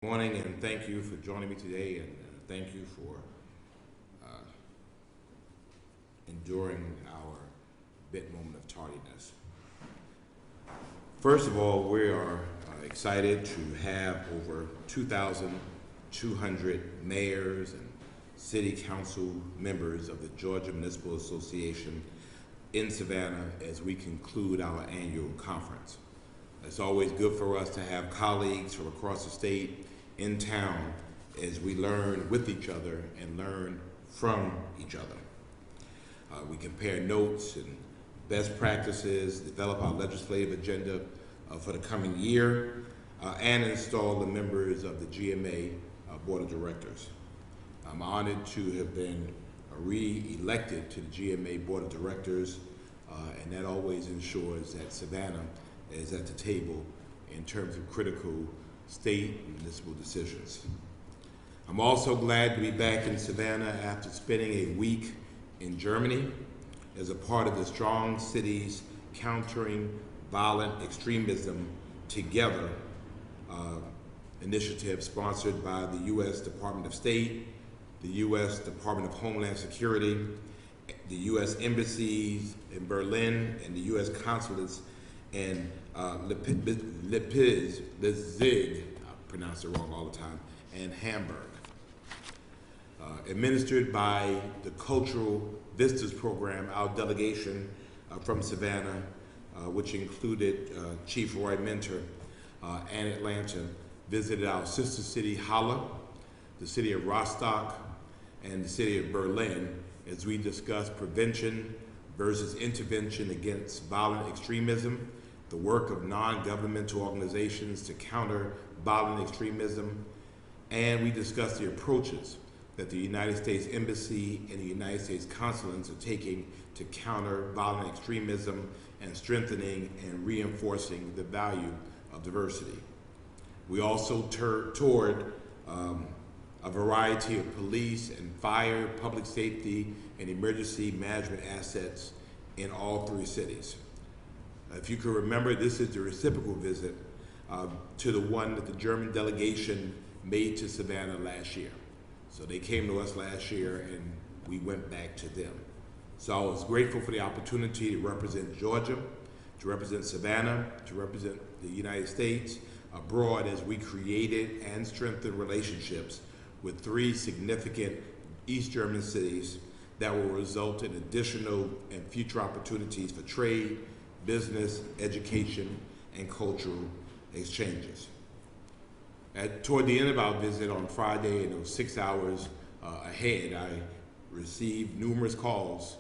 Morning, and thank you for joining me today, and thank you for uh, enduring our bit moment of tardiness. First of all, we are excited to have over 2,200 mayors and city council members of the Georgia Municipal Association in Savannah as we conclude our annual conference. It's always good for us to have colleagues from across the state in town as we learn with each other and learn from each other. We compare notes and best practices, develop our legislative agenda for the coming year, and install the members of the GMA Board of Directors. I'm honored to have been re-elected to the GMA Board of Directors, and that always ensures that Savannah is at the table in terms of critical state and municipal decisions. I'm also glad to be back in Savannah after spending a week in Germany as a part of the Strong Cities Countering Violent Extremism Together initiative sponsored by the U.S. Department of State, the U.S. Department of Homeland Security, the U.S. embassies in Berlin, and the U.S. consulates in Leipzig, I pronounce it wrong all the time, and Hamburg. Administered by the Cultural Vistas Program, our delegation from Savannah, which included Chief Roy Mentor and Atlanta, visited our sister city, Halle, the city of Rostock, and the city of Berlin as we discussed prevention versus intervention against violent extremism, the work of non-governmental organizations to counter violent extremism, and we discussed the approaches that the United States Embassy and the United States Consulates are taking to counter violent extremism and strengthening and reinforcing the value of diversity. We also toured a variety of police and fire, public safety, and emergency management assets in all three cities. If you can remember, this is the reciprocal visit to the one that the German delegation made to Savannah last year. So they came to us last year and we went back to them. So I was grateful for the opportunity to represent Georgia, to represent Savannah, to represent the United States abroad as we created and strengthened relationships with three significant East German cities that will result in additional and future opportunities for trade, business, education, and cultural exchanges. Toward the end of our visit on Friday, in those 6 hours ahead, I received numerous calls,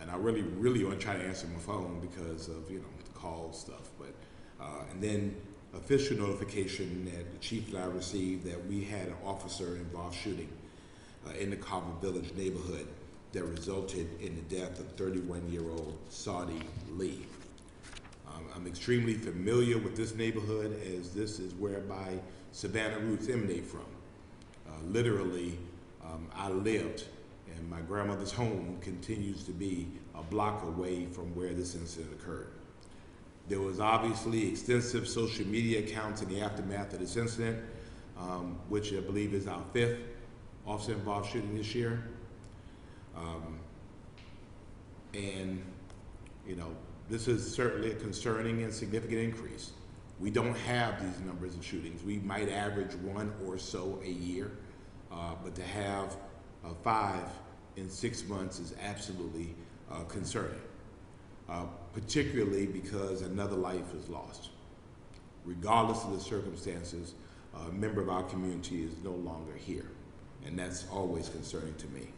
and I really want to try to answer my phone because of the call stuff. But and then official notification that the chief and I received that we had an officer-involved shooting in the Carver Village neighborhood that resulted in the death of 31-year-old Saudi Lee. I'm extremely familiar with this neighborhood as this is where my Savannah roots emanate from. Literally, I lived, and my grandmother's home continues to be a block away from where this incident occurred. There was obviously extensive social media accounts in the aftermath of this incident, which I believe is our 5th officer-involved shooting this year. This is certainly a concerning and significant increase. We don't have these numbers of shootings. We might average 1 or so a year, but to have 5 in 6 months is absolutely concerning, particularly because another life is lost. Regardless of the circumstances, a member of our community is no longer here, and that's always concerning to me.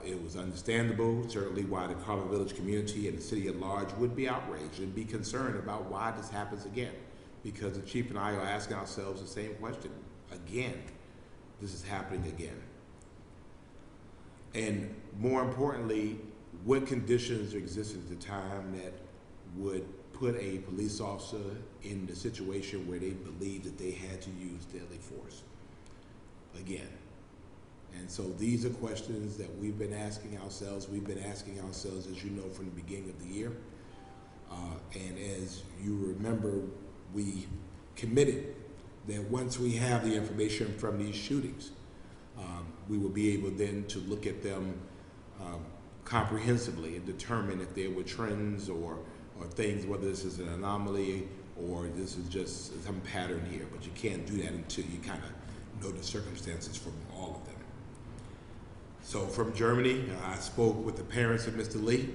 It was understandable, certainly, why the Carver Village community and the city at large would be outraged and be concerned about why this happens again, because the chief and I are asking ourselves the same question. Again, this is happening again. And more importantly, what conditions existed at the time that would put a police officer in the situation where they believed that they had to use deadly force? Again. And so these are questions that we've been asking ourselves. We've been asking ourselves, as you know, from the beginning of the year. And as you remember, we committed that once we have the information from these shootings, we will be able then to look at them comprehensively and determine if there were trends or things, whether this is an anomaly or this is just some pattern here. But you can't do that until you kind of know the circumstances from all of them. So from Germany, I spoke with the parents of Mr. Lee,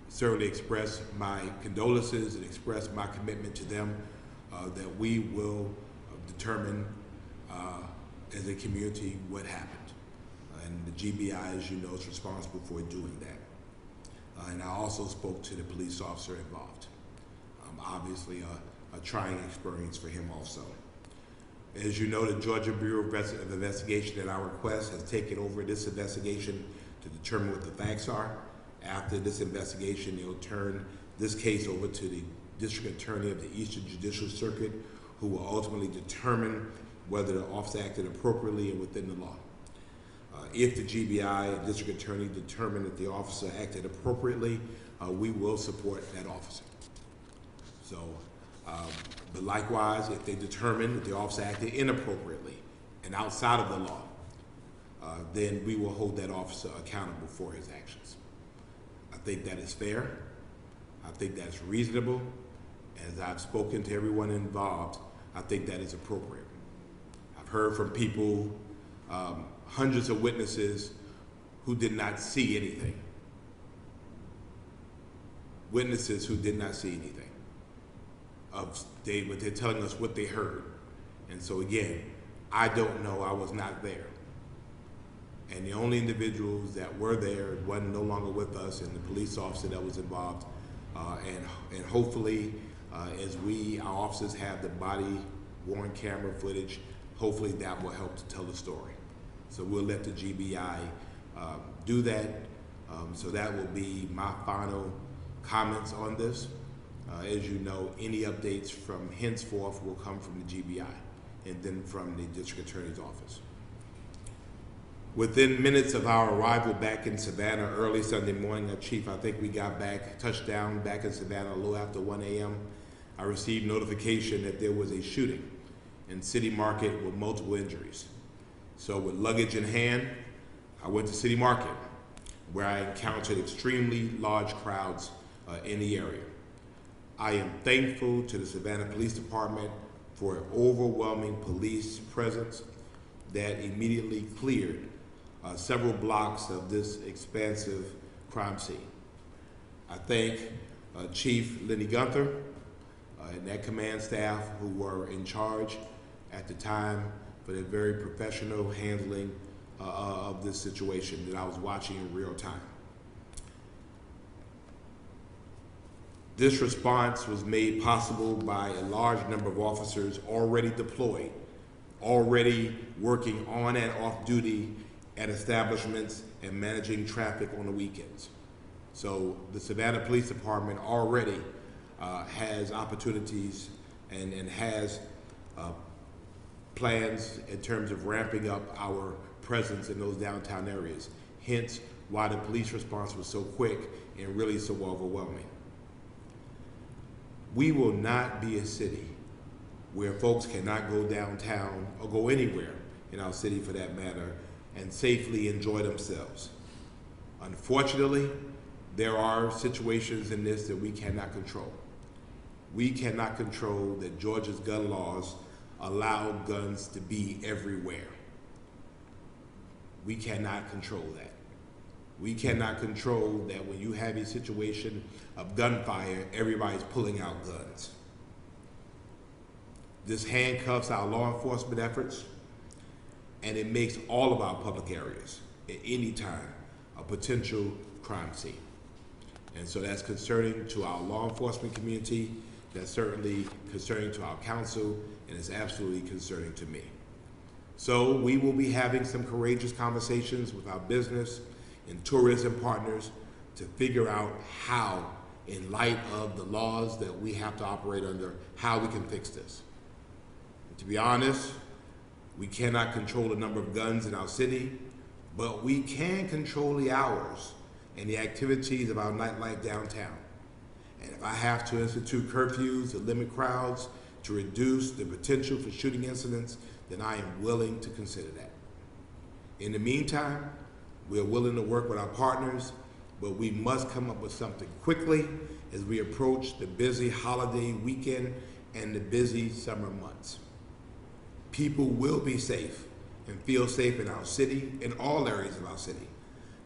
certainly expressed my condolences and expressed my commitment to them that we will determine as a community what happened. And the GBI, as you know, is responsible for doing that. And I also spoke to the police officer involved. Obviously a trying experience for him also. As you know, the Georgia Bureau of Investigation at our request has taken over this investigation to determine what the facts are. After this investigation, they'll turn this case over to the District Attorney of the Eastern Judicial Circuit, who will ultimately determine whether the officer acted appropriately and within the law. If the GBI and District Attorney determine that the officer acted appropriately, we will support that officer. So, but likewise, if they determine that the officer acted inappropriately and outside of the law, then we will hold that officer accountable for his actions. I think that is fair. I think that's reasonable. As I've spoken to everyone involved, I think that is appropriate. I've heard from people, hundreds of witnesses who did not see anything. Witnesses who did not see anything. But they're telling us what they heard. And so again, I don't know, I was not there. And the only individuals that were there wasn't no longer with us, and the police officer that was involved. And hopefully, as our officers have the body-worn camera footage, hopefully that will help to tell the story. So we'll let the GBI do that. So that will be my final comments on this. As you know, any updates from henceforth will come from the GBI and then from the District Attorney's Office. Within minutes of our arrival back in Savannah early Sunday morning, Chief, I think we got touchdown back in Savannah a little after 1 a.m. I received notification that there was a shooting in City Market with multiple injuries. So with luggage in hand, I went to City Market, where I encountered extremely large crowds in the area. I am thankful to the Savannah Police Department for an overwhelming police presence that immediately cleared several blocks of this expansive crime scene. I thank Chief Lenny Gunther and that command staff who were in charge at the time for their very professional handling of this situation that I was watching in real time. This response was made possible by a large number of officers already deployed, already working on and off duty at establishments and managing traffic on the weekends. So the Savannah Police Department already has opportunities and has plans in terms of ramping up our presence in those downtown areas. Hence why the police response was so quick and really so overwhelming. We will not be a city where folks cannot go downtown or go anywhere in our city for that matter and safely enjoy themselves. Unfortunately, there are situations in this that we cannot control. We cannot control that Georgia's gun laws allow guns to be everywhere. We cannot control that. We cannot control that when you have a situation of gunfire, everybody's pulling out guns. This handcuffs our law enforcement efforts, and it makes all of our public areas at any time a potential crime scene. And so that's concerning to our law enforcement community, that's certainly concerning to our council, and it's absolutely concerning to me. So we will be having some courageous conversations with our business and tourism partners to figure out how, in light of the laws that we have to operate under, how we can fix this. And to be honest, we cannot control the number of guns in our city, but we can control the hours and the activities of our nightlife downtown. And if I have to institute curfews to limit crowds to reduce the potential for shooting incidents, then I am willing to consider that. In the meantime, we are willing to work with our partners, but we must come up with something quickly as we approach the busy holiday weekend and the busy summer months. People will be safe and feel safe in our city, in all areas of our city.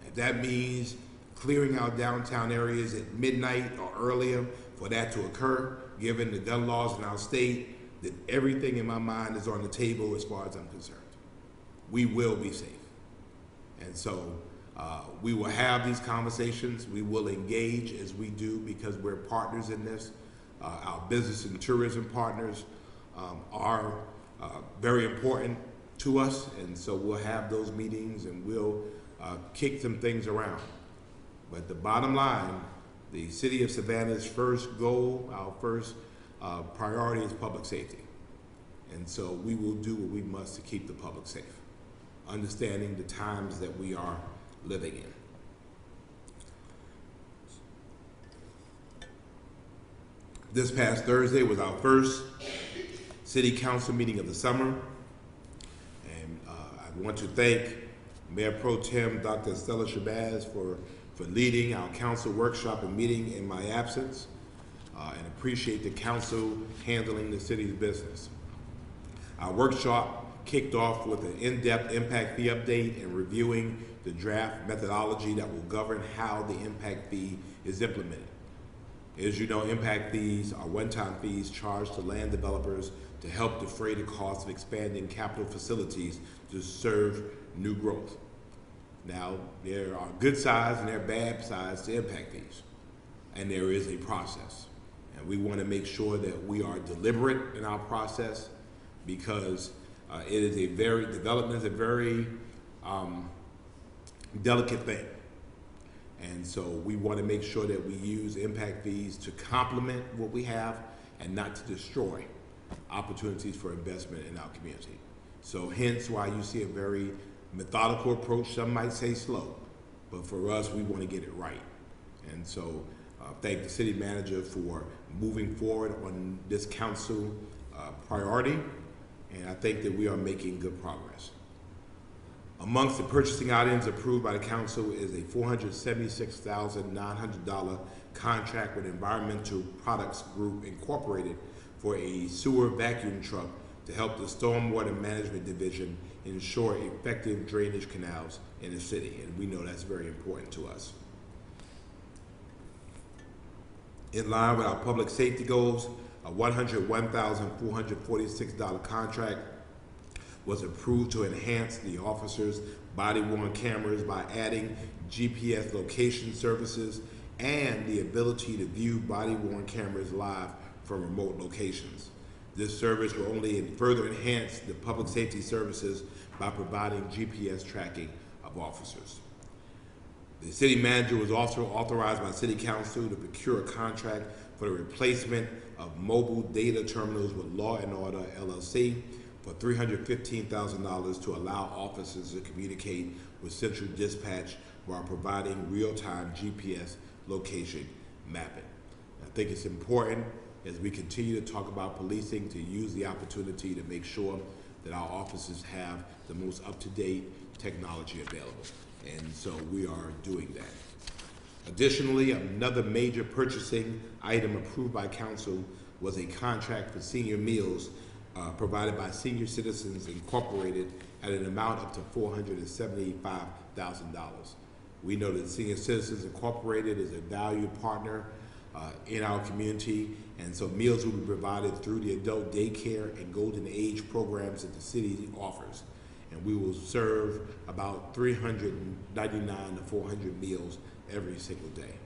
If that means clearing our downtown areas at midnight or earlier for that to occur, given the gun laws in our state, then everything in my mind is on the table as far as I'm concerned. We will be safe. And so we will have these conversations. We will engage as we do because we're partners in this. Our business and tourism partners are very important to us, and so we'll have those meetings and we'll kick some things around. But the bottom line, the City of Savannah's first goal, our first priority is public safety. And so we will do what we must to keep the public safe, understanding the times that we are living in. This past Thursday was our first City Council meeting of the summer. And I want to thank Mayor Pro Tem Dr. Stella Shabazz for leading our council workshop and meeting in my absence, and appreciate the council handling the city's business. Our workshop kicked off with an in-depth impact fee update and reviewing the draft methodology that will govern how the impact fee is implemented. As you know, impact fees are one-time fees charged to land developers to help defray the cost of expanding capital facilities to serve new growth. Now, there are good sides and there are bad sides to impact fees, and there is a process. And we want to make sure that we are deliberate in our process because development is a very delicate thing. And so we want to make sure that we use impact fees to complement what we have and not to destroy opportunities for investment in our community. So hence why you see a very methodical approach. Some might say slow, but for us, we want to get it right. And so thank the city manager for moving forward on this council priority, and I think that we are making good progress. Amongst the purchasing items approved by the council is a $476,900 contract with Environmental Products Group Incorporated for a sewer vacuum truck to help the Stormwater Management Division ensure effective drainage canals in the city, and we know that's very important to us. In line with our public safety goals, a $101,446 contract was approved to enhance the officers' body-worn cameras by adding GPS location services and the ability to view body-worn cameras live from remote locations. This service will only further enhance the public safety services by providing GPS tracking of officers. The city manager was also authorized by City Council to procure a contract for the replacement of mobile data terminals with Law & Order LLC for $315,000 to allow officers to communicate with Central Dispatch while providing real-time GPS location mapping. I think it's important as we continue to talk about policing to use the opportunity to make sure that our officers have the most up-to-date technology available. And so we are doing that. Additionally, another major purchasing item approved by council was a contract for senior meals provided by Senior Citizens Incorporated at an amount up to $475,000. We know that Senior Citizens Incorporated is a valued partner in our community, and so meals will be provided through the adult daycare and golden age programs that the city offers. And we will serve about 399 to 400 meals every single day.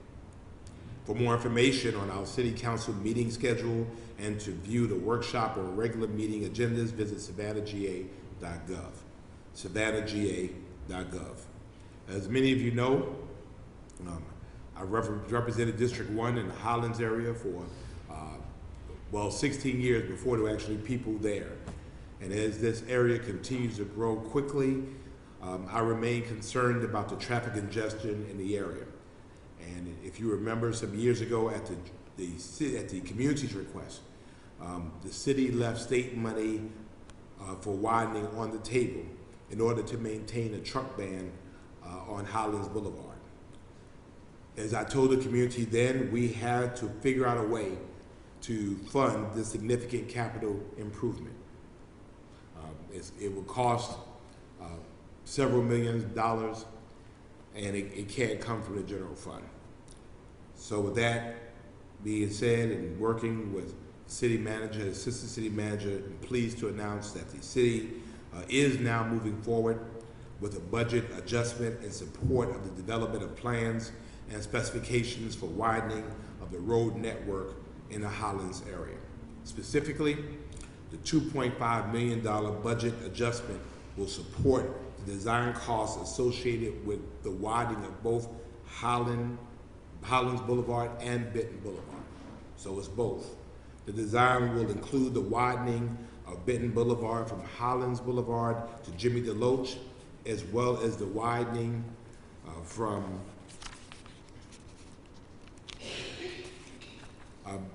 For more information on our City Council meeting schedule and to view the workshop or regular meeting agendas, visit savannahga.gov. savannahga.gov. As many of you know, I represented District 1 in the Highlands area for, 16 years before there were actually people there. And as this area continues to grow quickly, I remain concerned about the traffic congestion in the area. And if you remember some years ago at the community's request, The city left state money for widening on the table in order to maintain a truck ban on Highlands Boulevard. As I told the community then, we had to figure out a way to fund this significant capital improvement. It will cost several million dollars, and it can't come from the general fund. So with that being said, and working with city manager, assistant city manager, I'm pleased to announce that the city is now moving forward with a budget adjustment in support of the development of plans and specifications for widening of the road network in the Highlands area. Specifically, the $2.5 million budget adjustment will support the design costs associated with the widening of both Highlands Boulevard and Benton Boulevard. So it's both. The design will include the widening of Benton Boulevard from Highlands Boulevard to Jimmy DeLoach, as well as the widening from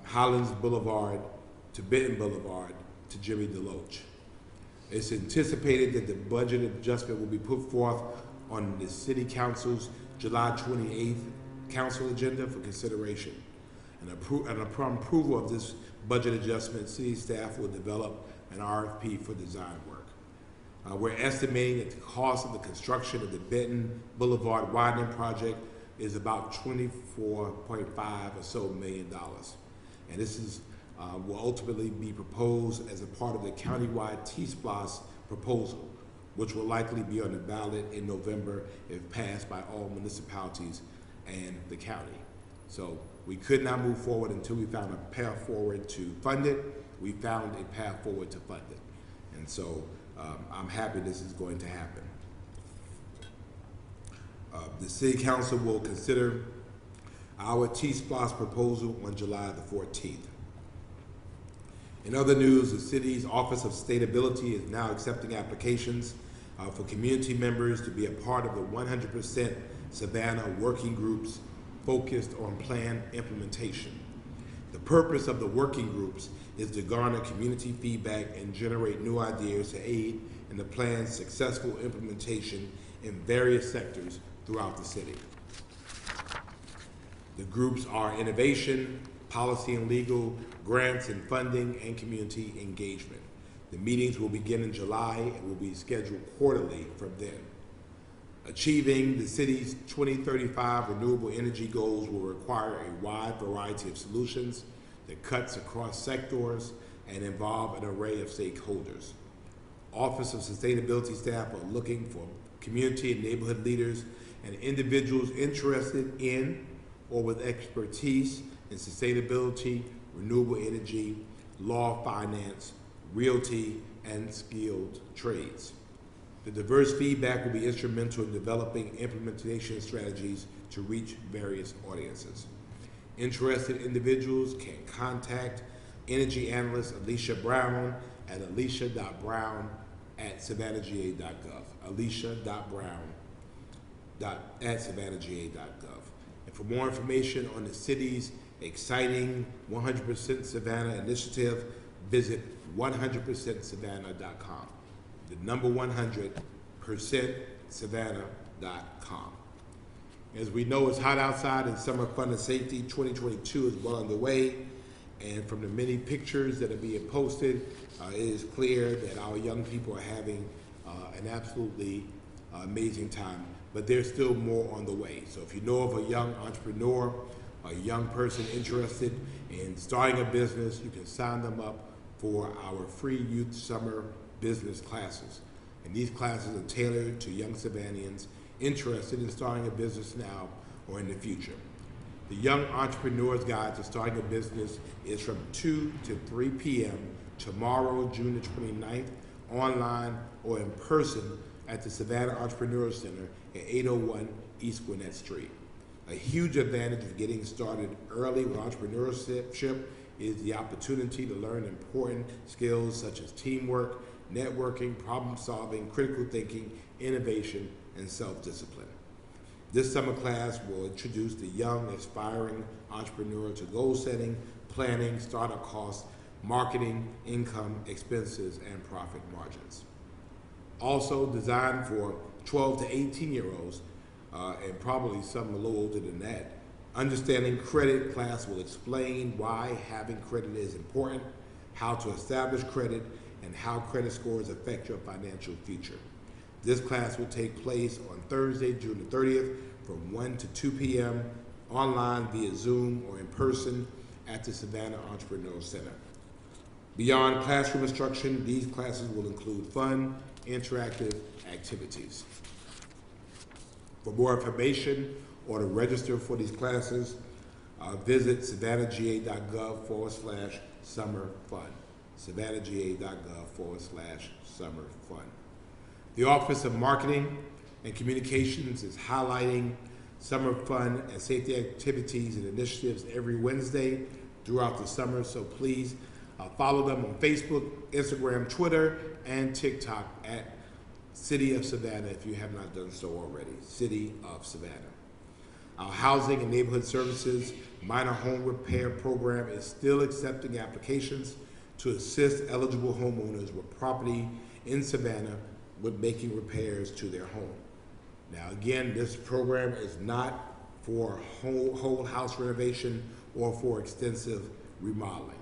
Highlands Boulevard to Benton Boulevard to Jimmy DeLoach. It's anticipated that the budget adjustment will be put forth on the City Council's July 28th council agenda for consideration. And upon approval of this budget adjustment, city staff will develop an RFP for design work. We're estimating that the cost of the construction of the Benton Boulevard widening project is about $24.5 or so million. And this is will ultimately be proposed as a part of the countywide T-SPLOST proposal, which will likely be on the ballot in November if passed by all municipalities and the county. So we could not move forward until we found a path forward to fund it. We found a path forward to fund it. And so I'm happy this is going to happen. The City Council will consider our T-SPLOST proposal on July the 14th. In other news, the city's Office of Sustainability is now accepting applications for community members to be a part of the 100% Savannah working groups focused on plan implementation. The purpose of the working groups is to garner community feedback and generate new ideas to aid in the plan's successful implementation in various sectors throughout the city. The groups are innovation, policy and legal, grants and funding, and community engagement. The meetings will begin in July and will be scheduled quarterly from then. Achieving the city's 2035 renewable energy goals will require a wide variety of solutions that cuts across sectors and involve an array of stakeholders. Office of Sustainability staff are looking for community and neighborhood leaders and individuals interested in or with expertise in sustainability, renewable energy, law, finance, realty, and skilled trades. The diverse feedback will be instrumental in developing implementation strategies to reach various audiences. Interested individuals can contact energy analyst Alicia Brown at alicia.brown@savannahga.gov, alicia.brown@savannahga.gov. And for more information on the city's exciting 100% Savannah initiative, visit 100%savannah.com. The number 100%savannah.com. As we know, it's hot outside and Summer Fun and Safety 2022 is well underway. And from the many pictures that are being posted, it is clear that our young people are having an absolutely amazing time, but there's still more on the way. So if you know of a young entrepreneur, a young person interested in starting a business, you can sign them up for our free youth summer business classes. And these classes are tailored to young Savannians interested in starting a business now or in the future. The Young Entrepreneur's Guide to Starting a Business is from 2 to 3 p.m. tomorrow, June the 29th, online or in person at the Savannah Entrepreneur Center at 801 East Gwinnett Street. A huge advantage of getting started early with entrepreneurship is the opportunity to learn important skills such as teamwork, networking, problem solving, critical thinking, innovation, and self-discipline. This summer class will introduce the young, aspiring entrepreneur to goal setting, planning, startup costs, marketing, income, expenses, and profit margins. Also designed for 12 to 18-year-olds, and probably some a little older than that. Understanding credit class will explain why having credit is important, how to establish credit, and how credit scores affect your financial future. This class will take place on Thursday, June the 30th from 1 to 2 p.m. online via Zoom or in person at the Savannah Entrepreneurial Center. Beyond classroom instruction, these classes will include fun, interactive activities. For more information or to register for these classes, visit savannahga.gov/summer fun. savannahga.gov/summer fun. The Office of Marketing and Communications is highlighting summer fun and safety activities and initiatives every Wednesday throughout the summer, so please follow them on Facebook, Instagram, Twitter, and TikTok at City of Savannah if you have not done so already, City of Savannah. Our Housing and Neighborhood Services Minor Home Repair Program is still accepting applications to assist eligible homeowners with property in Savannah with making repairs to their home. Now again, this program is not for whole house renovation or for extensive remodeling.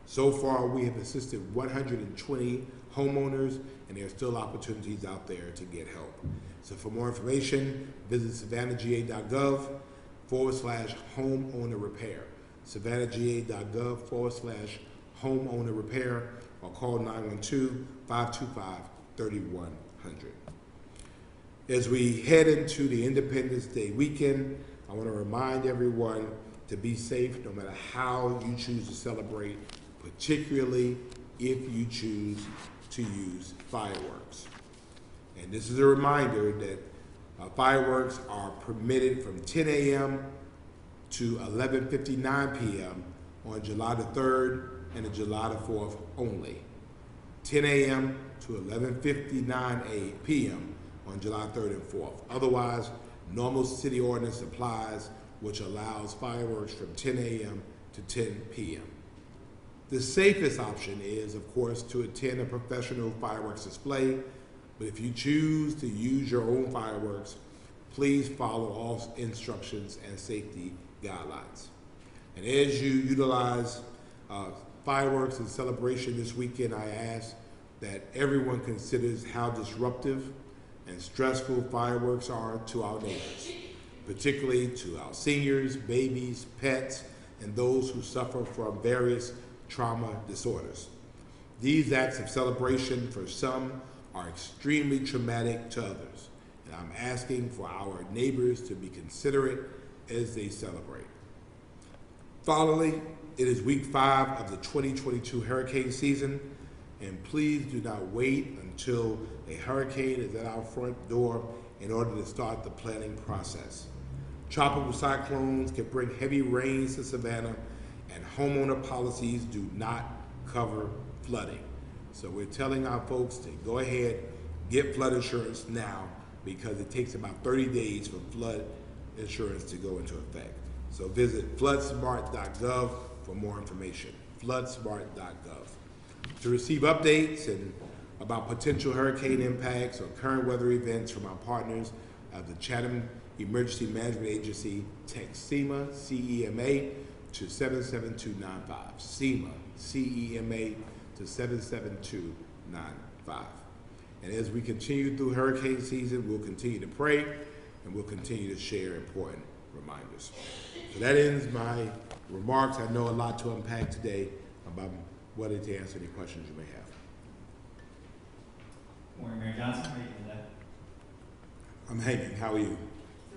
So far, we have assisted 120 homeowners, and there are still opportunities out there to get help. So for more information, visit savannahga.gov/homeowner repair. savannahga.gov/homeowner repair, or call 912-525-3100. As we head into the Independence Day weekend, I want to remind everyone to be safe no matter how you choose to celebrate, particularly if you choose to use fireworks. And this is a reminder that fireworks are permitted from 10 a.m. to 11:59 p.m. on July the 3rd and July the 4th only. 10 a.m. to 11:59 p.m. on July 3rd and 4th. Otherwise, normal city ordinance applies, which allows fireworks from 10 a.m. to 10 p.m. The safest option is, of course, to attend a professional fireworks display, but if you choose to use your own fireworks, please follow all instructions and safety guidelines. And as you utilize fireworks in celebration this weekend, I ask that everyone considers how disruptive and stressful fireworks are to our neighbors, particularly to our seniors, babies, pets, and those who suffer from various trauma disorders. These acts of celebration for some are extremely traumatic to others, and I'm asking for our neighbors to be considerate as they celebrate. Finally, it is week 5 of the 2022 hurricane season, and please do not wait until a hurricane is at our front door in order to start the planning process. Tropical cyclones can bring heavy rains to Savannah, and homeowner policies do not cover flooding. So we're telling our folks to go ahead, get flood insurance now, because it takes about 30 days for flood insurance to go into effect. So visit floodsmart.gov for more information, floodsmart.gov. To receive updates and about potential hurricane impacts or current weather events from our partners of the Chatham Emergency Management Agency, text CEMA, C-E-M-A, to 77295. CEMA, C-E-M-A, to 77295. And as we continue through hurricane season, we'll continue to pray and we'll continue to share important reminders. So that ends my remarks. I know a lot to unpack today, about whether to answer any questions you may have. Morning, Mayor Johnson. How are you today? I'm hanging. How are you? Doing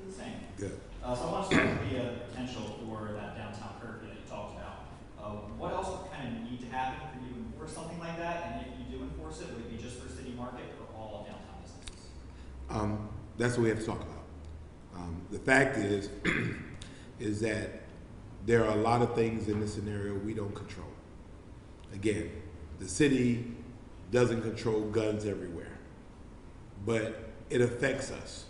the same. Good. So I want to start with the potential for that downtown curfew that you talked about. What else would kind of need to happen for you to enforce something like that? And if you do enforce it, would it be just for City Market or all downtown businesses? That's what we have to talk about. The fact is, is that there are a lot of things in this scenario we don't control. Again, the city doesn't control guns everywhere, but it affects us.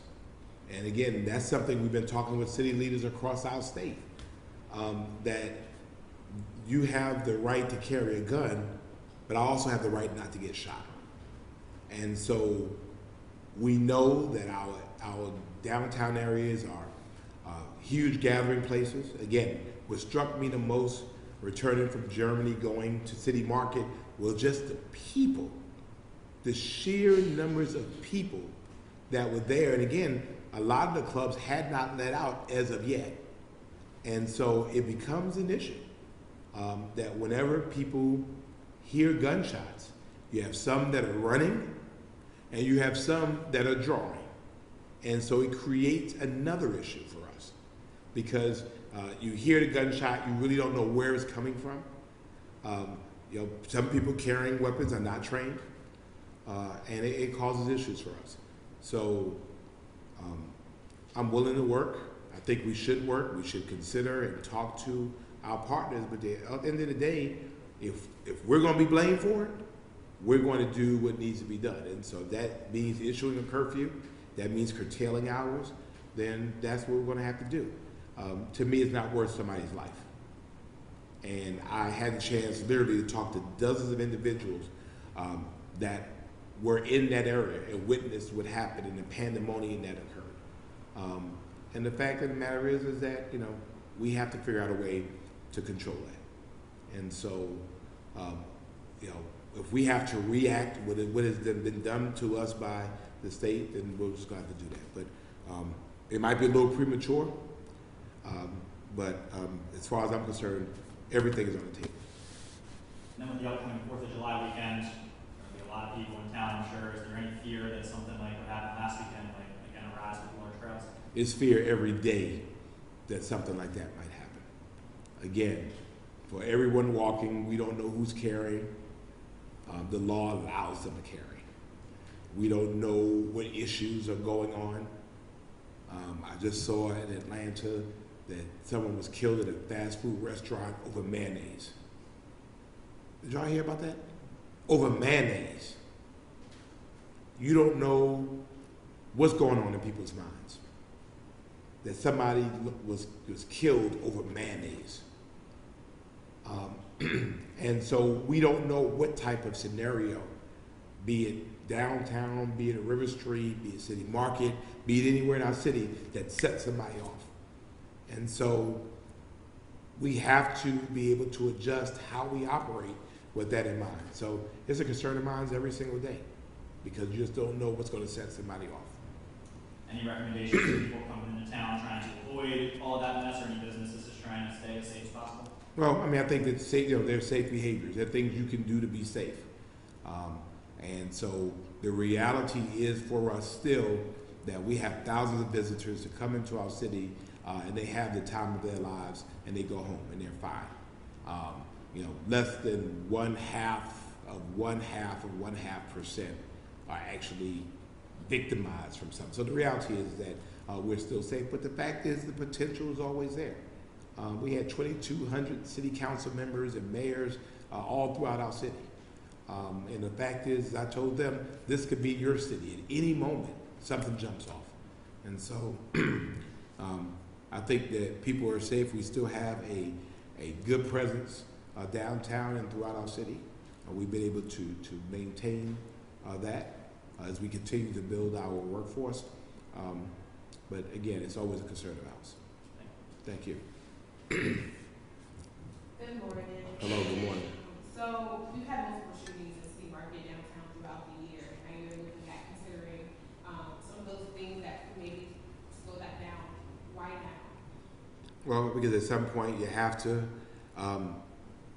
And again, that's something we've been talking with city leaders across our state, that you have the right to carry a gun, but I also have the right not to get shot. And so we know that our downtown areas are huge gathering places. Again, what struck me the most returning from Germany, going to City Market, was just the people, the sheer numbers of people that were there. And again, a lot of the clubs had not let out as of yet. And so it becomes an issue that whenever people hear gunshots, you have some that are running and you have some that are drawing. And so it creates another issue for us because you hear the gunshot, you really don't know where it's coming from. Some people carrying weapons are not trained, and it causes issues for us. So I'm willing to work. I think we should work. We should consider and talk to our partners. But at the end of the day, if we're going to be blamed for it, we're going to do what needs to be done. And so that means issuing a curfew. That means curtailing hours. Then that's what we're going to have to do. To me, it's not worth somebody's life. And I had the chance literally to talk to dozens of individuals that were in that area and witnessed what happened and the pandemonium that occurred. And the fact of the matter is that, we have to figure out a way to control that. And so, if we have to react what has been done to us by the state, then we're just going to have to do that. But it might be a little premature, but as far as I'm concerned, everything is on the table. And then with the upcoming 4th of July weekend, there'll be a lot of people in town, I'm sure. Is there any fear that something like what happened last weekend, like again, arise with large crowds? It's fear every day that something like that might happen. Again, for everyone walking, we don't know who's carrying. The law allows them to carry. We don't know what issues are going on. I just saw in Atlanta that someone was killed at a fast food restaurant over mayonnaise. Did y'all hear about that? Over mayonnaise. You don't know what's going on in people's minds. That somebody was killed over mayonnaise. And so we don't know what type of scenario, be it downtown, be it a River Street, be it City Market, be it anywhere in our city that sets somebody off. And so we have to be able to adjust how we operate with that in mind. So it's a concern of mine every single day because you just don't know what's going to set somebody off. Any recommendations for people coming into town trying to avoid all of that mess, or any businesses just trying to stay as safe as possible? Well, I think that there's safe behaviors. There are things you can do to be safe. And so the reality is for us still that we have thousands of visitors to come into our city and they have the time of their lives and they go home and they're fine. Less than 0.5% are actually victimized from something. So the reality is that we're still safe, but the fact is the potential is always there. We had 2,200 city council members and mayors all throughout our city. And the fact is, I told them, this could be your city. At any moment, something jumps off. And so I think that people are safe. We still have a good presence downtown and throughout our city. We've been able to maintain that as we continue to build our workforce. But again, it's always a concern of ours. Thank you. Good morning. Hello, good morning. So we've had multiple shootings in City Market downtown throughout the year. I know you're looking at considering some of those things that could maybe slow that down. Why now? Well, because at some point you have to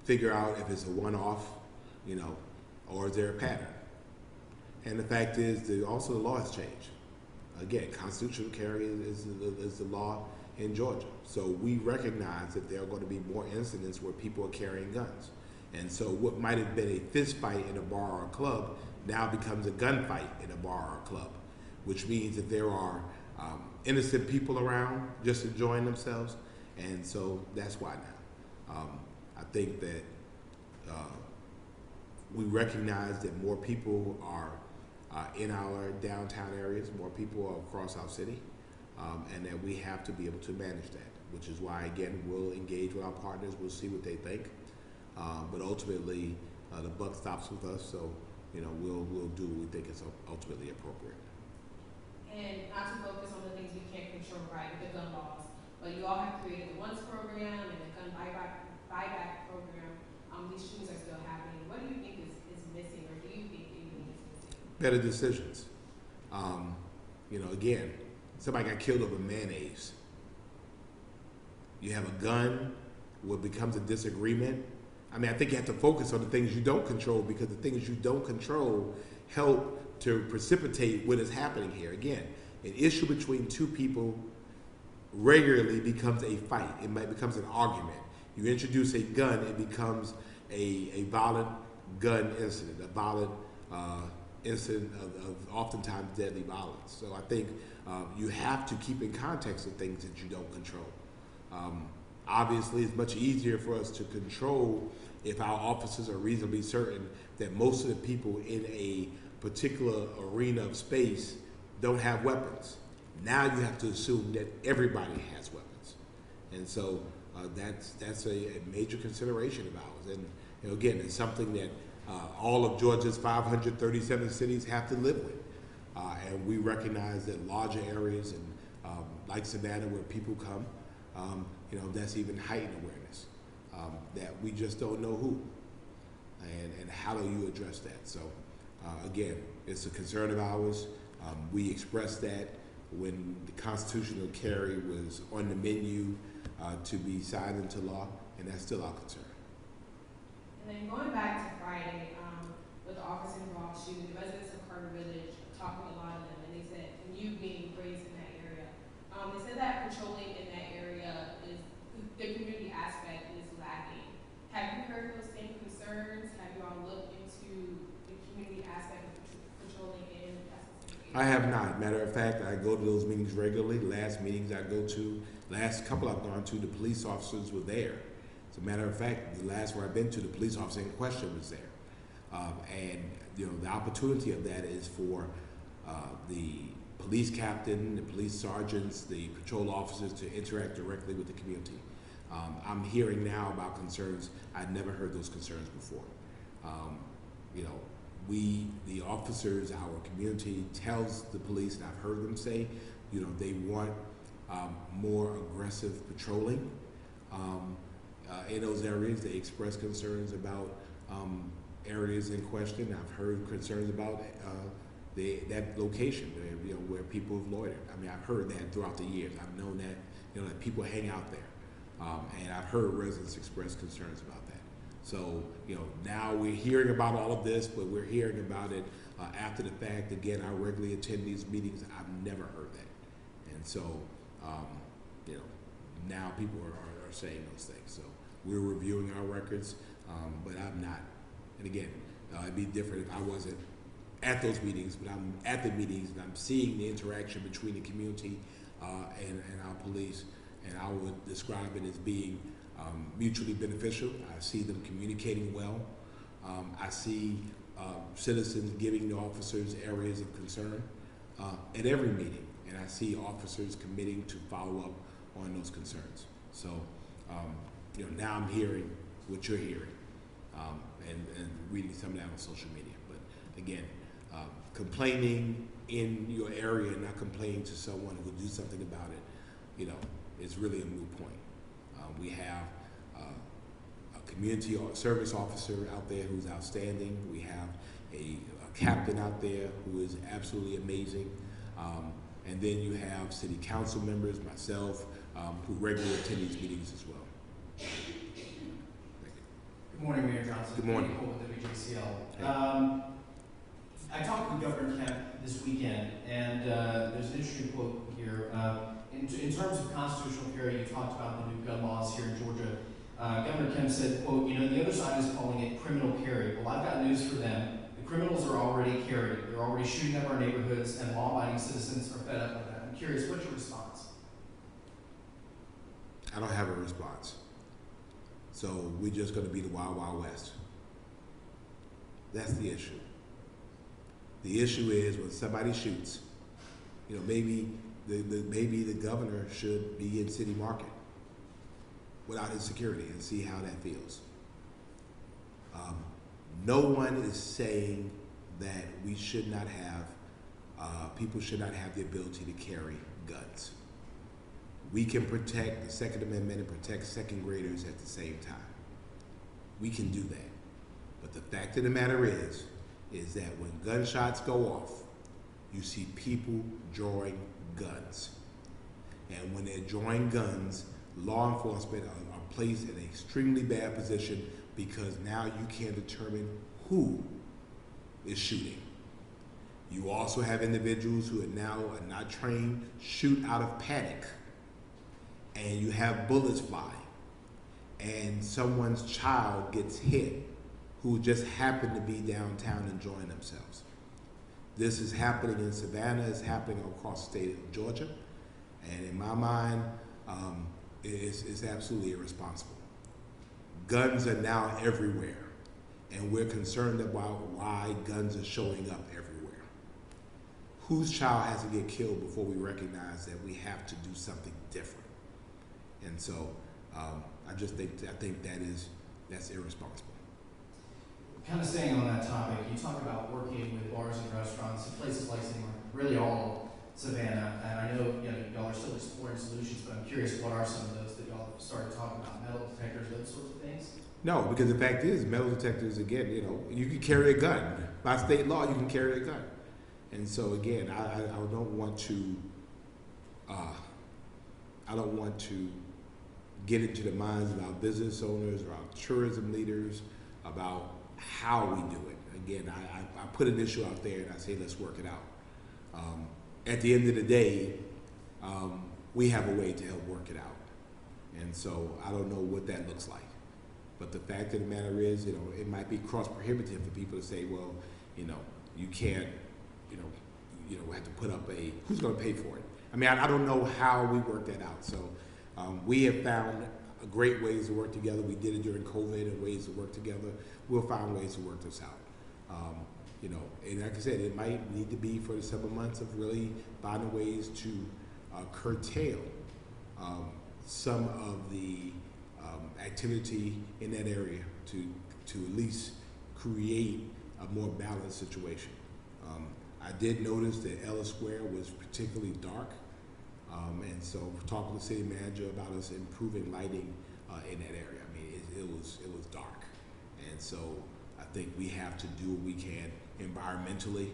figure out if it's a one-off, or is there a pattern? And the fact is that also the law has changed. Again, constitutional carry is the law in Georgia. So we recognize that there are going to be more incidents where people are carrying guns. And so what might have been a fist fight in a bar or a club now becomes a gunfight in a bar or a club, which means that there are innocent people around just enjoying themselves. And so that's why now. I think that we recognize that more people are in our downtown areas, more people are across our city, and that we have to be able to manage that. which is why, again, we'll engage with our partners. We'll see what they think. But ultimately, the buck stops with us, so, we'll do what we think is ultimately appropriate. And not to focus on the things we can't control, right, with the gun laws, but you all have created the ONCE program and the gun buyback program. These shootings are still happening. What do you think is missing, or do you think anything is missing? Better decisions. Again, somebody got killed over mayonnaise. You have a gun, what becomes a disagreement. I think you have to focus on the things you don't control, because the things you don't control help to precipitate what is happening here. Again, an issue between two people regularly becomes a fight. It becomes an argument. You introduce a gun, it becomes a violent gun incident, a violent incident of oftentimes deadly violence. So I think you have to keep in context the things that you don't control. Obviously, it's much easier for us to control if our officers are reasonably certain that most of the people in a particular arena of space don't have weapons. Now you have to assume that everybody has weapons. And so that's a major consideration of ours. And again, it's something that all of Georgia's 537 cities have to live with. And we recognize that larger areas and like Savannah, where people come, that's even heightened awareness, that we just don't know who. And how do you address that? So again, it's a concern of ours. We expressed that when the constitutional carry was on the menu to be signed into law, and that's still our concern. And then going back to Friday, with the officer involved shooting, the residents of Carter Village talking to a lot of them, and they said, and you being raised in that area, they said that patrolling in that area is, the community aspect is lacking. Have you heard those same concerns? Have you all looked into the community aspect of patrolling in that specific area? I have not. Matter of fact, I go to those meetings regularly. Last meetings I go to, last couple I've gone to, the police officers were there. As a matter of fact, the last one I've been to, the police officer in question was there. And the opportunity of that is for the police captain, the police sergeants, the patrol officers to interact directly with the community. I'm hearing now about concerns. I'd never heard those concerns before. The officers, our community tells the police, and I've heard them say, they want more aggressive patrolling in those areas. They express concerns about areas in question. I've heard concerns about that location where people have loitered. I've heard that throughout the years. I've known that that people hang out there, and I've heard residents express concerns about that. So now we're hearing about all of this, but we're hearing about it after the fact. Again, I regularly attend these meetings. I've never heard that, and so now people are saying those things. So we're reviewing our records, but I'm not. And again, it'd be different if I wasn't at those meetings, but I'm at the meetings and I'm seeing the interaction between the community and our police, and I would describe it as being mutually beneficial. I see them communicating well. I see citizens giving the officers areas of concern at every meeting, and I see officers committing to follow up on those concerns. So now I'm hearing what you're hearing, and reading some of that on social media. But again, complaining in your area and not complaining to someone who will do something about it, is really a moot point. We have a community service officer out there who's outstanding. We have a captain out there who is absolutely amazing. And then you have city council members, myself, who regularly attend these meetings as well. Good morning, Mayor Johnson. Good morning. With WJCL. I talked with Governor Kemp this weekend, and there's an interesting quote here. In terms of constitutional carry, you talked about the new gun laws here in Georgia. Governor Kemp said, quote, the other side is calling it criminal carry. Well, I've got news for them. The criminals are already carrying. They're already shooting up our neighborhoods, and law-abiding citizens are fed up with that. I'm curious, what's your response? I don't have a response. So we're just going to be the Wild Wild West. That's the issue. The issue is when somebody shoots, maybe the governor should be in City Market. without his security and see how that feels. No one is saying that we should not have, people should not have the ability to carry guns. We can protect the Second Amendment and protect second graders at the same time. We can do that. But the fact of the matter is that when gunshots go off, you see people drawing guns. And when they're drawing guns, law enforcement are placed in an extremely bad position because now you can't determine who is shooting. You also have individuals who are not trained, shoot out of panic, and you have bullets fly, and someone's child gets hit who just happened to be downtown enjoying themselves. This is happening in Savannah, it's happening across the state of Georgia, and in my mind, it's absolutely irresponsible. Guns are now everywhere, and we're concerned about why guns are showing up everywhere. Whose child has to get killed before we recognize that we have to do something different? And so I think that's irresponsible. Kind of staying on that topic, you talk about working with bars and restaurants and places like City Market, really all of Savannah, and I know y'all are still exploring solutions, but I'm curious, what are some of those that y'all started talking about? Metal detectors, those sorts of things? No, because the fact is, metal detectors, again, you can carry a gun. By state law, you can carry a gun. And so again, I don't want to get into the minds of our business owners or our tourism leaders about how we do it. Again, I put an issue out there and I say, let's work it out. At the end of the day, we have a way to help work it out. And so I don't know what that looks like. But the fact of the matter is, it might be cross prohibitive for people to say, well, you can't, we have to put up who's going to pay for it? I mean, I don't know how we work that out. So we have found great ways to work together. We did it during COVID and ways to work together. We'll find ways to work this out. And like I said, it might need to be for the summer months of really finding ways to curtail some of the activity in that area to at least create a more balanced situation. I did notice that Ellis Square was particularly dark, and so talking to the city manager about us improving lighting in that area. I mean, it was dark, and so I think we have to do what we can environmentally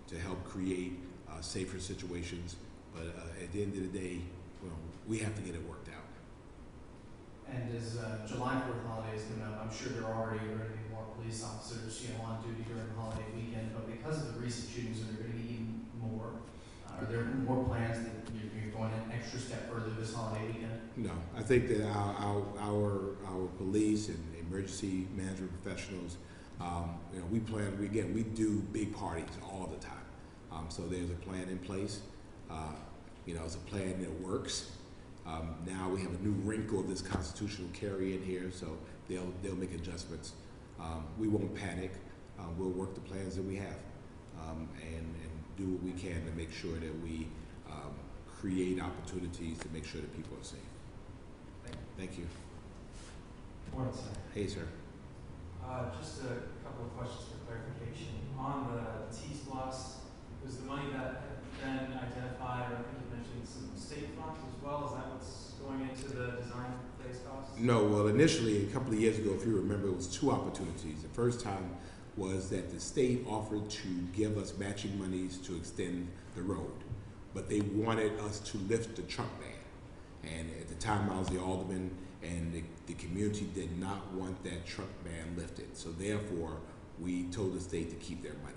to help create safer situations. But at the end of the day, we have to get it worked out. And as July 4th holiday is coming up, I'm sure there are already going to be more police officers, on duty during the holiday weekend. But because of the recent shootings, are there going to be even more? Are there more plans that you're going an extra step further this holiday weekend? No, I think that our police and emergency management professionals, we do big parties all the time. So there's a plan in place. It's a plan that works. Now we have a new wrinkle of this constitutional carry in here, so they'll make adjustments. We won't panic. We'll work the plans that we have and do what we can to make sure that we create opportunities to make sure that people are safe. Thank you. Morning, sir. Hey, sir. Just a couple of questions for clarification. On the T-SPLOST, was the money that had been identified, or I think you mentioned some state funds as well? Is that what's going into the design phase costs? No, well, initially, a couple of years ago, if you remember, it was two opportunities. The first time was that the state offered to give us matching monies to extend the road, but they wanted us to lift the truck ban. And at the time, I was the alderman, and the community did not want that truck ban lifted. So therefore, we told the state to keep their money.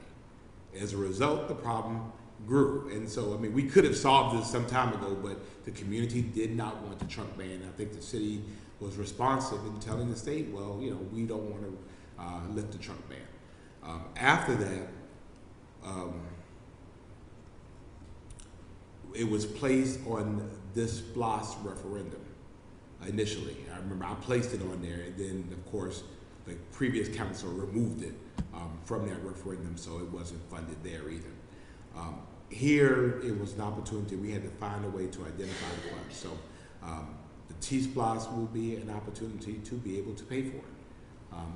As a result, the problem grew. And so, we could have solved this some time ago, but the community did not want the truck ban. I think the city was responsive in telling the state, well, we don't want to lift the truck ban. After that, it was placed on this SPLOST referendum initially. I remember I placed it on there, and then, of course, the previous council removed it from that referendum, so it wasn't funded there either. Here, it was an opportunity. We had to find a way to identify the funds. So the T-Splosh will be an opportunity to be able to pay for it.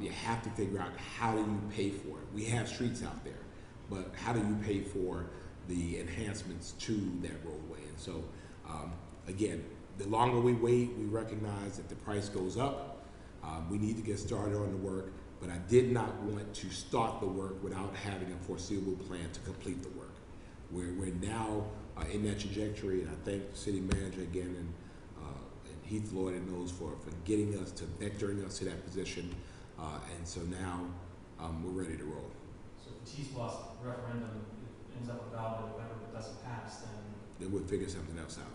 You have to figure out how do you pay for it. We have streets out there, but how do you pay for the enhancements to that roadway? And so, again, the longer we wait, we recognize that the price goes up. We need to get started on the work, but I did not want to start the work without having a foreseeable plan to complete the work. We're now in that trajectory, and I thank the city manager again and Heath Lloyd and those for getting us to vectoring us to that position. And so now we're ready to roll. So if the T-Splosh referendum ends up a ballot in November but doesn't pass, then we'll figure something else out.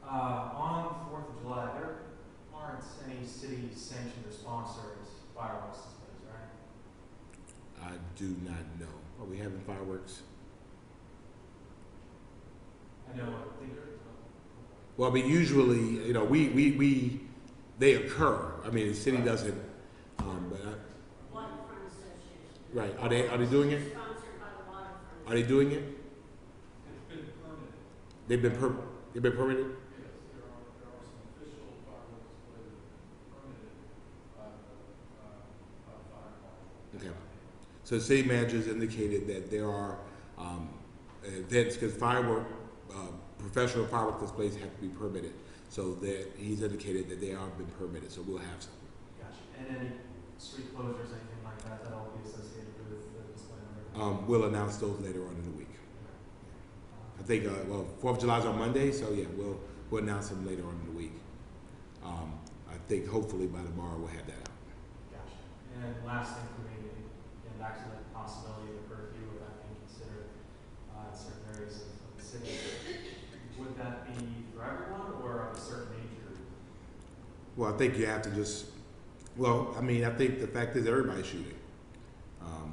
On 4th of July, there aren't any city sanctioned or sponsored fireworks displays, right? I do not know. Are we having fireworks? I know what they are. Well, I mean, usually, you know, they occur. I mean, the city doesn't, but Waterfront Association. right. Are they doing it? Sponsored by the Waterfront. Are they doing it? It's been permitted. They've been permitted? Yes, there are some official fireworks displays permitted by the fire marshal. Okay. So the city manager's indicated that there are events, because professional firework displays have to be permitted. So that he's indicated that they are been permitted, so we'll have some. Gotcha. And any street closures, anything like that, that'll be associated with the display? We'll announce those later on in the week. I think, 4th of July is on Monday, so yeah, we'll announce them later on in the week. I think hopefully by tomorrow we'll have that out. Gotcha. And last thing for me, getting back to the possibility of a curfew or that being considered in certain areas of the city, would that be for everyone or of a certain age group? Well, I think you have to just, I think the fact is everybody's shooting.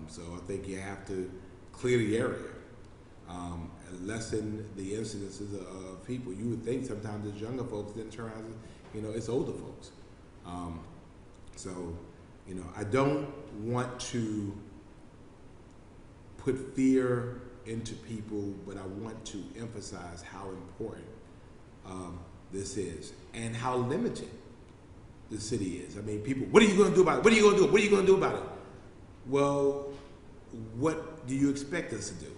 So I think you have to clear the area, lessen the incidences of people. You would think sometimes it's younger folks, then turn around, it's older folks. I don't want to put fear into people, but I want to emphasize how important this is and how limited the city is. I mean, people, what are you going to do about it? What are you going to do? What are you going to do about it? Well, what do you expect us to do?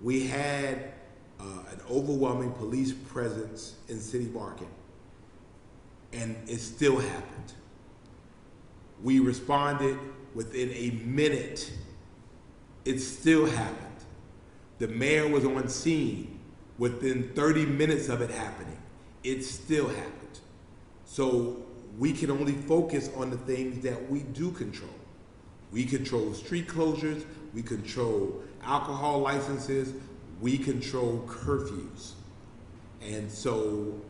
We had an overwhelming police presence in City Market, and it still happened. We responded within a minute. It still happened. The mayor was on scene within 30 minutes of it happening. It still happened. So we can only focus on the things that we do control. We control street closures, we control alcohol licenses, we control curfews. And so,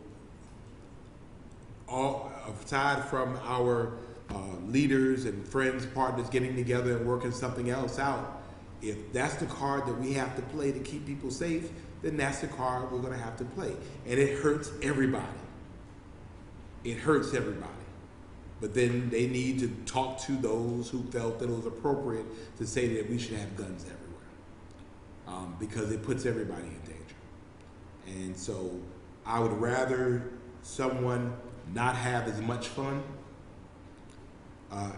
aside from our leaders and friends, partners getting together and working something else out, if that's the card that we have to play to keep people safe, then that's the card we're gonna have to play. And it hurts everybody. It hurts everybody. But then they need to talk to those who felt that it was appropriate to say that we should have guns everywhere, because it puts everybody in danger. And so I would rather someone not have as much fun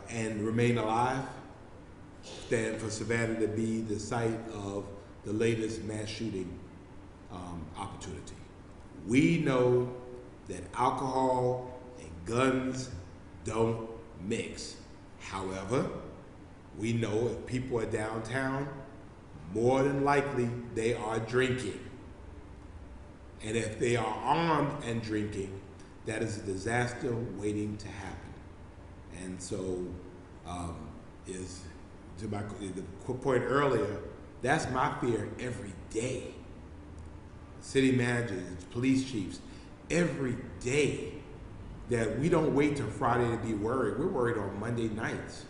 and remain alive than for Savannah to be the site of the latest mass shooting opportunity. We know that alcohol and guns don't mix. However, we know if people are downtown, more than likely they are drinking. And if they are armed and drinking, that is a disaster waiting to happen. And so, is to the point earlier, that's my fear every day. City managers, police chiefs, every day, that we don't wait till Friday to be worried. We're worried on Monday nights,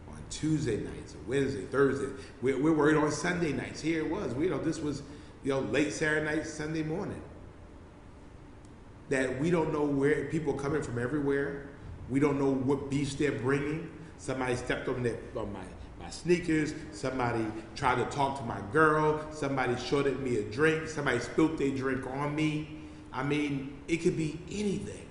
on Tuesday nights, or Wednesday, Thursday. We're worried on Sunday nights. Here it was. This was, late Saturday night, Sunday morning. That we don't know where people are coming from everywhere. We don't know what beefs they're bringing. Somebody stepped on my sneakers. Somebody tried to talk to my girl. Somebody shorted me a drink. Somebody spilled their drink on me. I mean, it could be anything.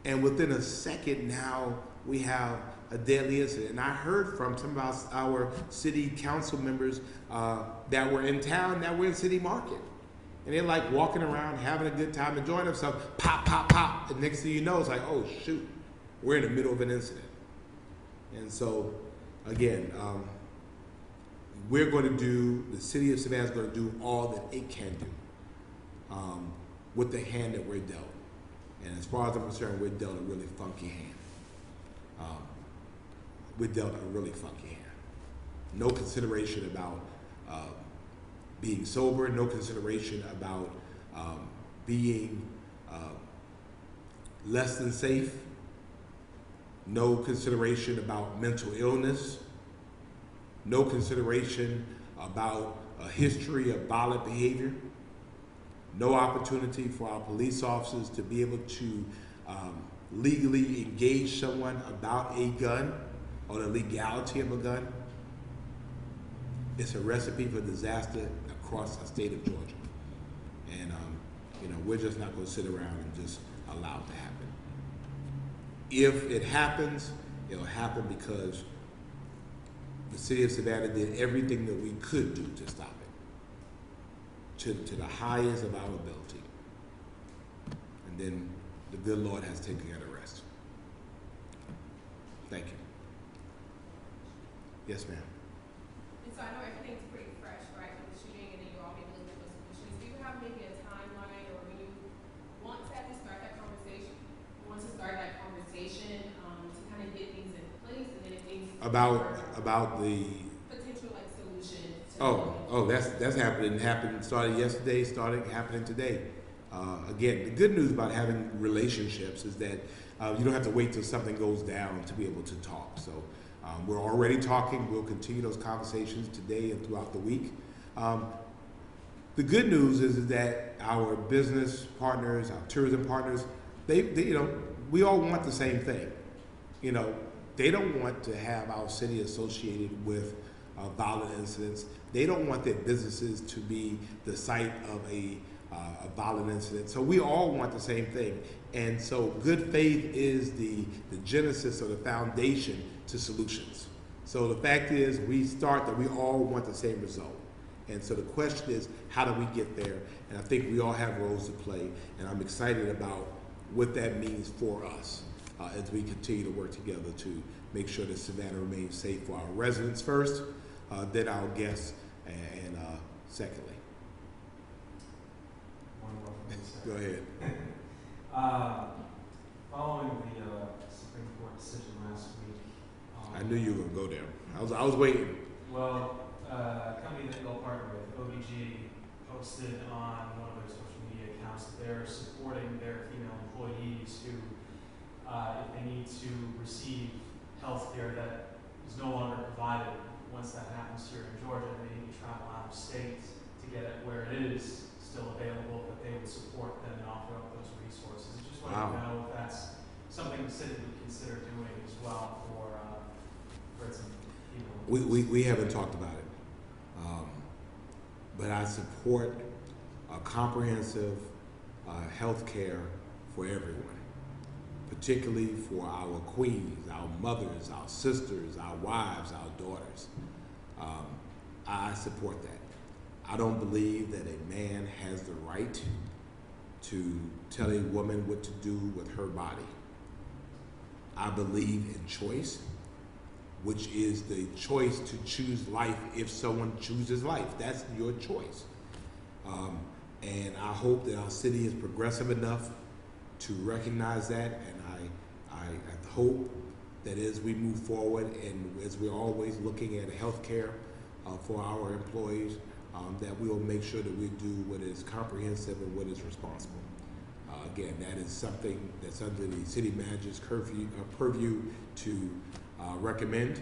And within a second now, we have a deadly incident. And I heard from some of our city council members that were in town, that were in City Market. And they're like walking around, having a good time, enjoying themselves. Pop, pop, pop. And next thing you know, it's like, oh, shoot, we're in the middle of an incident. And so, again, we're going to do, the city of Savannah is going to do all that it can do with the hand that we're dealt. And as far as I'm concerned, we're dealt a really funky hand. We're dealt a really funky hand. No consideration about being sober, no consideration about being less than safe, no consideration about mental illness, no consideration about a history of violent behavior, no opportunity for our police officers to be able to legally engage someone about a gun or the legality of a gun. It's a recipe for disaster across the state of Georgia. And you know, we're just not going to sit around and just allow it to happen. If it happens, it'll happen because the city of Savannah did everything that we could do to stop it, to the highest of our ability. And then the good Lord has taken care of the rest. Thank you. Yes, ma'am. And so I know everything's pretty fresh, right, with the shooting, and then you all maybe looking for solutions. Do you have maybe a timeline, or when you want to actually start that conversation, to kind of get things in place, and then if things About the potential like solution to that's happening. Started yesterday, started happening today. Again, the good news about having relationships is that you don't have to wait till something goes down to be able to talk. So we're already talking. We'll continue those conversations today and throughout the week. The good news is that our business partners, our tourism partners, they you know, we all want the same thing. You know, they don't want to have our city associated with violent incidents. They don't want their businesses to be the site of a violent incident. So we all want the same thing. And so good faith is the genesis or the foundation to solutions. So the fact is, we start that we all want the same result. And so the question is, how do we get there? And I think we all have roles to play. And I'm excited about what that means for us as we continue to work together to make sure that Savannah remains safe for our residents first, then our guests, and secondly. One more from me, sir. Go ahead. Following the Supreme Court decision last week. I knew you were gonna go there. I was waiting. Well, a company that you'll partner with, OVG, posted on one of their social media accounts that they're supporting their female employees who, if they need to receive health care that is no longer provided once that happens here in Georgia, they need to travel out of state to get it where it is still available, that they would support them and offer up those resources. I just wanted to know if that's something the city would consider doing as well for its people. We haven't talked about it, but I support a comprehensive health care for everyone, particularly for our queens, our mothers, our sisters, our wives, our daughters. I support that. I don't believe that a man has the right to tell a woman what to do with her body. I believe in choice, which is the choice to choose life if someone chooses life. That's your choice. And I hope that our city is progressive enough to recognize that, and I hope that as we move forward and as we're always looking at health care for our employees, that we will make sure that we do what is comprehensive and what is responsible. Again, that is something that's under the city manager's purview to recommend.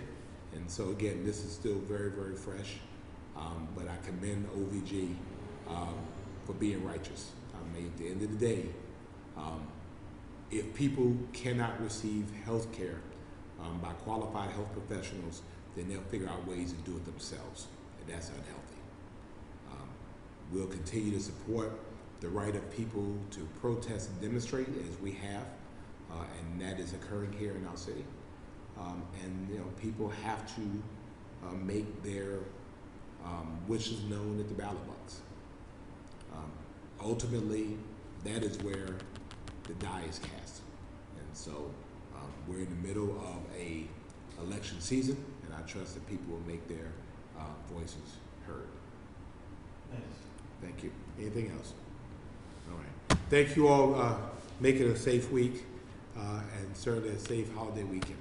And so again, this is still very, very fresh, but I commend OVG for being righteous. I mean, at the end of the day, if people cannot receive health care by qualified health professionals, then they'll figure out ways to do it themselves, and that's unhealthy. We'll continue to support the right of people to protest and demonstrate, as we have, and that is occurring here in our city. And you know, people have to make their wishes known at the ballot box. Ultimately, that is where the die is cast. And so we're in the middle of a election season, and I trust that people will make their voices heard. Thanks. Thank you. Anything else? All right. Thank you all. Make it a safe week and certainly a safe holiday weekend.